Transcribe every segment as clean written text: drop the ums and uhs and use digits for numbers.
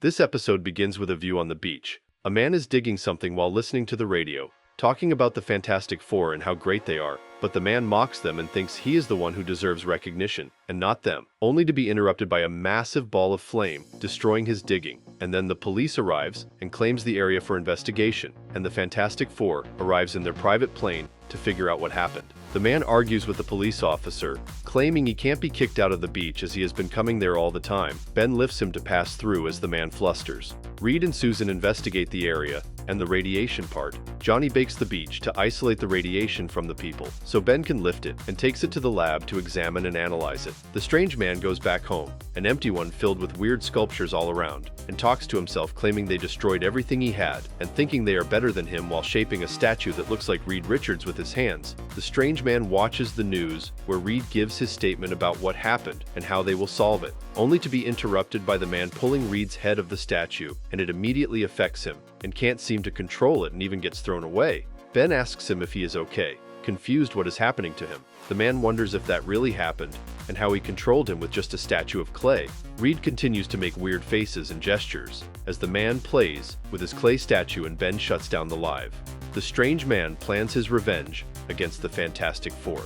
This episode begins with a view on the beach. A man is digging something while listening to the radio, talking about the Fantastic Four and how great they are, but the man mocks them and thinks he is the one who deserves recognition, and not them, only to be interrupted by a massive ball of flame, destroying his digging. And then the police arrives and claims the area for investigation, and the Fantastic Four arrives in their private plane to figure out what happened. The man argues with the police officer, claiming he can't be kicked out of the beach as he has been coming there all the time. Ben lifts him to pass through as the man flusters. Reed and Susan investigate the area and the radiation part. Johnny bakes the beach to isolate the radiation from the people, so Ben can lift it and takes it to the lab to examine and analyze it. The strange man goes back home, an empty one filled with weird sculptures all around, and talks to himself, claiming they destroyed everything he had and thinking they are better than him while shaping a statue that looks like Reed Richards with his hands. The strange man watches the news where Reed gives his statement about what happened and how they will solve it, only to be interrupted by the man pulling Reed's head of the statue, and it immediately affects him and can't seem to control it and even gets thrown away. Ben asks him if he is okay, confused what is happening to him. The man wonders if that really happened and how he controlled him with just a statue of clay. Reed continues to make weird faces and gestures as the man plays with his clay statue and Ben shuts down the live. The strange man plans his revenge against the Fantastic Four.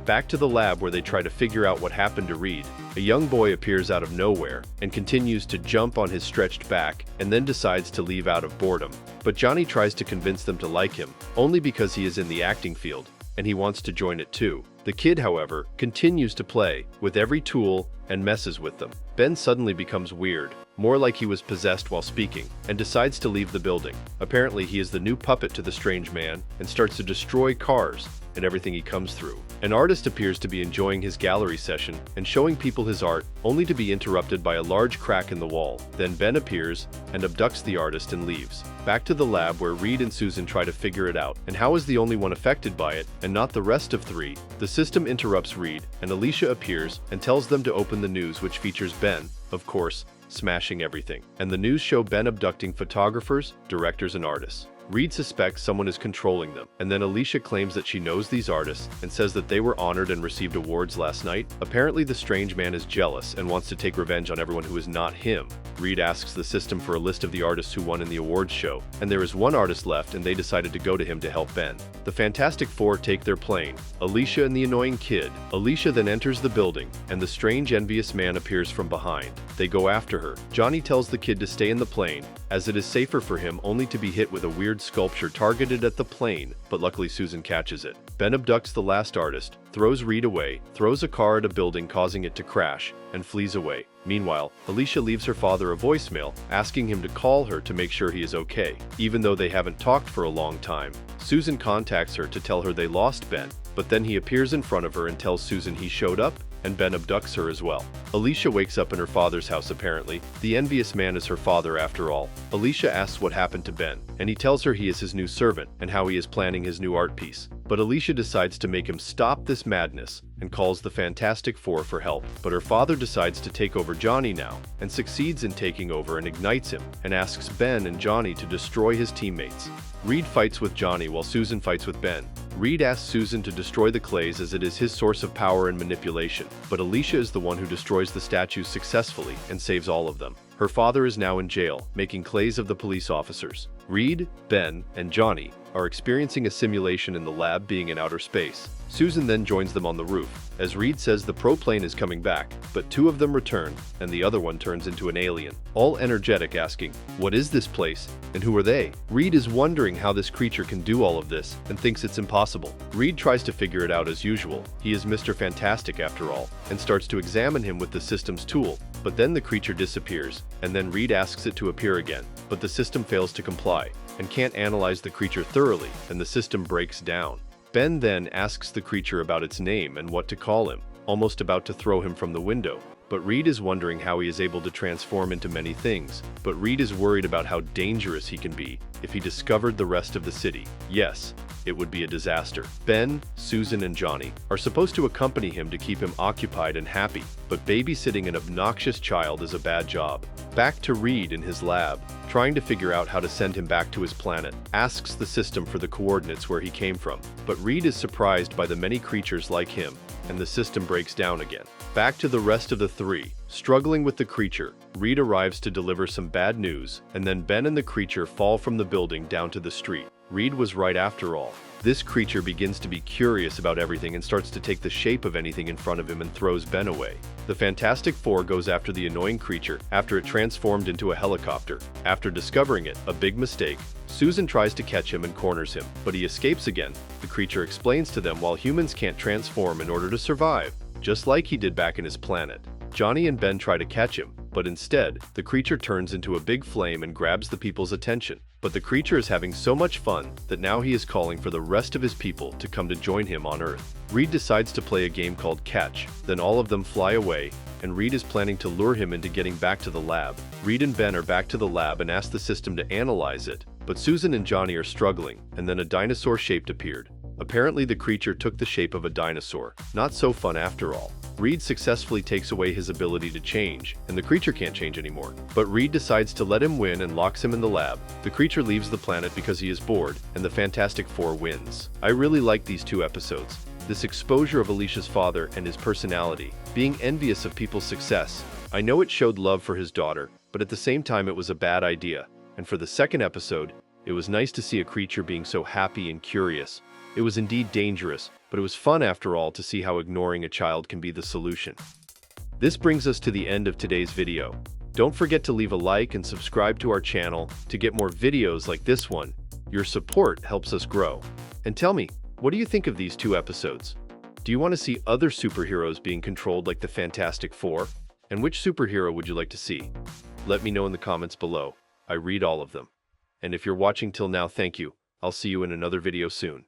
Back to the lab where they try to figure out what happened to Reed. A young boy appears out of nowhere and continues to jump on his stretched back and then decides to leave out of boredom. But Johnny tries to convince them to like him, only because he is in the acting field and he wants to join it too. The kid, however, continues to play with every tool and messes with them. Ben suddenly becomes weird, more like he was possessed while speaking, and decides to leave the building. Apparently, he is the new puppet to the strange man and starts to destroy cars and everything he comes through. An artist appears to be enjoying his gallery session and showing people his art, only to be interrupted by a large crack in the wall. Then Ben appears and abducts the artist and leaves. Back to the lab where Reed and Susan try to figure it out, and how is the only one affected by it and not the rest of three. The system interrupts Reed, and Alicia appears and tells them to open the news, which features Ben, of course, smashing everything. And the news show Ben abducting photographers, directors, and artists. Reed suspects someone is controlling them, and then Alicia claims that she knows these artists and says that they were honored and received awards last night. Apparently, the strange man is jealous and wants to take revenge on everyone who is not him. Reed asks the system for a list of the artists who won in the awards show, and there is one artist left, and they decided to go to him to help Ben. The Fantastic Four take their plane, Alicia and the annoying kid. Alicia then enters the building, and the strange envious man appears from behind. They go after her. Johnny tells the kid to stay in the plane, as it is safer for him, only to be hit with a weird sculpture targeted at the plane, but luckily Susan catches it. Ben abducts the last artist, throws Reed away, throws a car at a building causing it to crash, and flees away. Meanwhile, Alicia leaves her father a voicemail, asking him to call her to make sure he is okay, even though they haven't talked for a long time. Susan contacts her to tell her they lost Ben, but then he appears in front of her and tells Susan he showed up, and Ben abducts her as well. Alicia wakes up in her father's house apparently. The envious man is her father after all. Alicia asks what happened to Ben, and he tells her he is his new servant and how he is planning his new art piece. But Alicia decides to make him stop this madness and calls the Fantastic Four for help. But her father decides to take over Johnny now, and succeeds in taking over and ignites him, and asks Ben and Johnny to destroy his teammates. Reed fights with Johnny while Susan fights with Ben. Reed asks Susan to destroy the clays as it is his source of power and manipulation, but Alicia is the one who destroys the statues successfully and saves all of them. Her father is now in jail, making clays of the police officers. Reed, Ben, and Johnny are experiencing a simulation in the lab, being in outer space. Susan then joins them on the roof, as Reed says the pro plane is coming back, but two of them return, and the other one turns into an alien, all energetic, asking, "What is this place? And who are they?" Reed is wondering how this creature can do all of this, and thinks it's impossible. Reed tries to figure it out as usual. He is Mr. Fantastic after all, and starts to examine him with the system's tool. But then the creature disappears, and then Reed asks it to appear again, but the system fails to comply, and can't analyze the creature thoroughly, and the system breaks down. Ben then asks the creature about its name and what to call him, almost about to throw him from the window. But Reed is wondering how he is able to transform into many things. But Reed is worried about how dangerous he can be if he discovered the rest of the city. Yes, it would be a disaster. Ben, Susan, and Johnny are supposed to accompany him to keep him occupied and happy, but babysitting an obnoxious child is a bad job. Back to Reed in his lab, trying to figure out how to send him back to his planet, asks the system for the coordinates where he came from. But Reed is surprised by the many creatures like him, and the system breaks down again. Back to the rest of the three. Struggling with the creature, Reed arrives to deliver some bad news, and then Ben and the creature fall from the building down to the street. Reed was right after all. This creature begins to be curious about everything and starts to take the shape of anything in front of him and throws Ben away. The Fantastic Four goes after the annoying creature after it transformed into a helicopter. After discovering it, a big mistake, Susan tries to catch him and corners him, but he escapes again. The creature explains to them while humans can't transform in order to survive, just like he did back in his planet. Johnny and Ben try to catch him, but instead, the creature turns into a big flame and grabs the people's attention. But the creature is having so much fun that now he is calling for the rest of his people to come to join him on Earth. Reed decides to play a game called Catch, then all of them fly away, and Reed is planning to lure him into getting back to the lab. Reed and Ben are back to the lab and ask the system to analyze it, but Susan and Johnny are struggling, and then a dinosaur shape appeared. Apparently the creature took the shape of a dinosaur. Not so fun after all. Reed successfully takes away his ability to change, and the creature can't change anymore. But Reed decides to let him win and locks him in the lab. The creature leaves the planet because he is bored, and the Fantastic Four wins. I really like these two episodes. This exposure of Alicia's father and his personality, being envious of people's success. I know it showed love for his daughter, but at the same time it was a bad idea. And for the second episode, it was nice to see a creature being so happy and curious. It was indeed dangerous, but it was fun after all to see how ignoring a child can be the solution. This brings us to the end of today's video. Don't forget to leave a like and subscribe to our channel to get more videos like this one. Your support helps us grow. And tell me, what do you think of these two episodes? Do you want to see other superheroes being controlled like the Fantastic Four? And which superhero would you like to see? Let me know in the comments below. I read all of them. And if you're watching till now, thank you. I'll see you in another video soon.